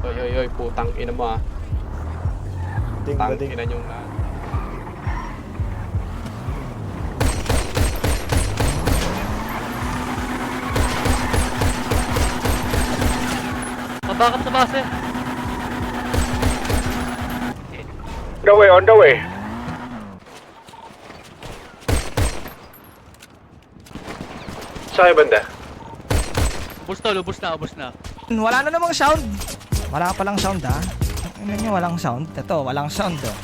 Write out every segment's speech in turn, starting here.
Oy, putang ina mo ah. Putang ina yung Bakit sa base? On the way. Saan banda? Ubus na. Wala na namang sound. Wala pa lang sound ha. Ano nyo, walang sound. Ito, walang sound oh.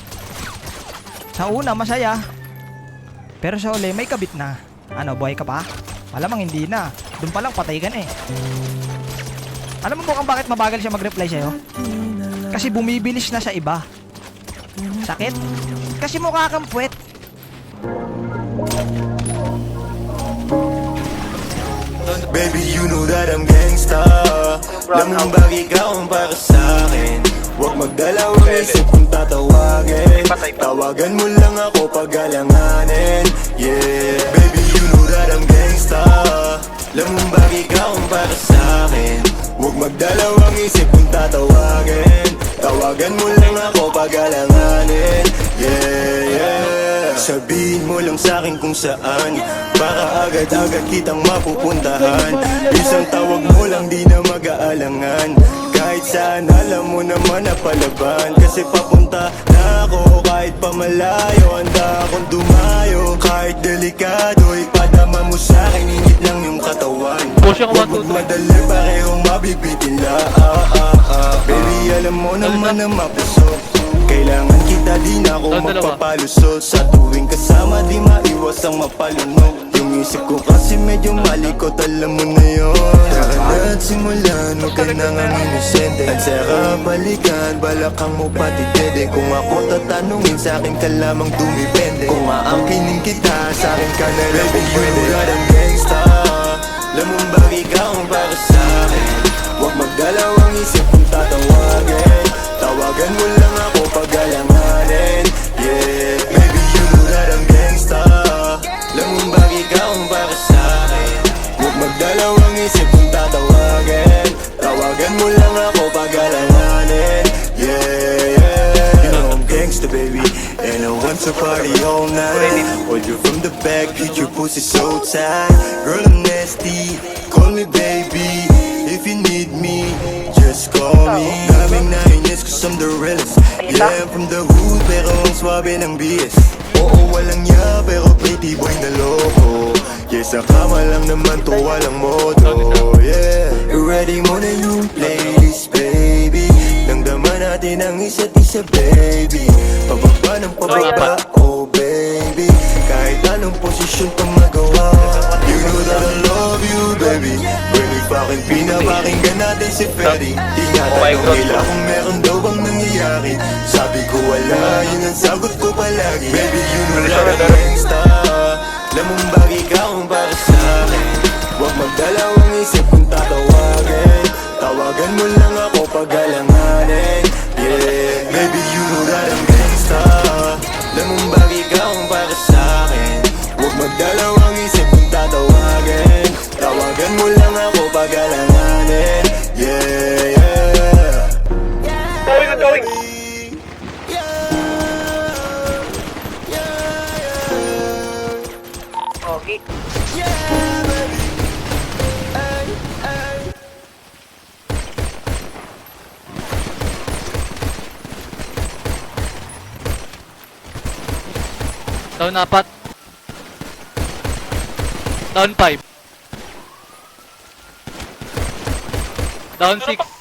Sa una, masaya. Pero sa uli, may kabit na. Ano, buhay ka pa? Malamang hindi na. Doon pa lang patay ka na eh. Alam mo kung bakit mabagal siya mag-reply sa'yo? Kasi bumibilis na sa iba. Sakit? Kasi mukha kang puwet. Baby, you know that I'm gangsta. Lamang bagay ka kung para sa'kin. Huwag magdalawang isip kung tatawagin. Tawagan mo lang ako pag alanganin. Yeah, baby, you know that I'm gangsta. Lamang bagay ka kung para sa'kin. Huwag magdalawang isip kung tatawagin. Tawagan mo lang ako pag alanganin. Yeah. Sabihin mo lang sa'kin kung saan. Baka agad-agad kitang mapupuntahan. Isang tawag mo lang di na mag-aalangan. Kahit saan alam mo naman na palaban. Kasi papunta na ako kahit pamalayo. Handa akong dumayo kahit delikado. Ipadama mo sa'kin, init lang yung katawan. Huwag magmadali, parehong mabibitin la. Baby, alam mo naman na mapusok. Kailangan kita, di na ako magpapalusot. Sa tuwing kasama, di maiwas ang mapalunok. Yung isip ko kasi medyo malikot, alam mo na yun. Tara na at simulan, huwag ka na nga inosente. At saka balikan, balakang mo pati dede. Kung ako tatanungin, sa'kin ka lamang dumipende. Kung aangkinin kita, sa'kin ka na lang kung pwede. Ang gangsta, lamang bagay ka kung para sa'kin. Huwag magdalawang isip kung tatawagin. Tawagan mo lang ako pag alanganin. Yeah, baby, you know that I'm gangsta. Lamang bagay ka kung para sa'kin. Huwag magdalawang isip kung tatawagin. Tawagan mo lang ako pag alanganin. Yeah. You know I'm gangsta, baby, and I want to party all night. Hold you from the back, hit your pussy so tight. Girl, I'm nasty, call me baby. If you need me, just call me. Daming nainis cause I'm the realest. Yeah, I'm from the hood pero ang swabe ng BS. Oo, walang ya pero pretty boy na loko. Yeah, sa kama lang naman to walang moto. Yeah, ready mo na yung playlist, baby. Nangdaman natin ang isa't isa, baby. Pababa ng pababa, oh baby. Kahit anong posisyon pang magawa. You know that I love you, baby. When we fucking pinapakinggan natin si Freddy. Tinatanong nila kung meron daw bang nangyayari. Sabi ko wala, yun ang sagot ko palagi. Baby, you know that I'm gangsta. Lamang bagay ka kung para sa'kin. Huwag magdalawang isip kung tatawagin. Tawagan mo lang ako pag alanganin. Yeah, baby, you know that I'm gangsta. Lamang bagay ka kung para sa'kin. Huwag magdalawang isip kung tatawagin. Tawagan mo lang ako pag alanganin. Yeah. Going. Okay. Down 4. Down 5. Down 6.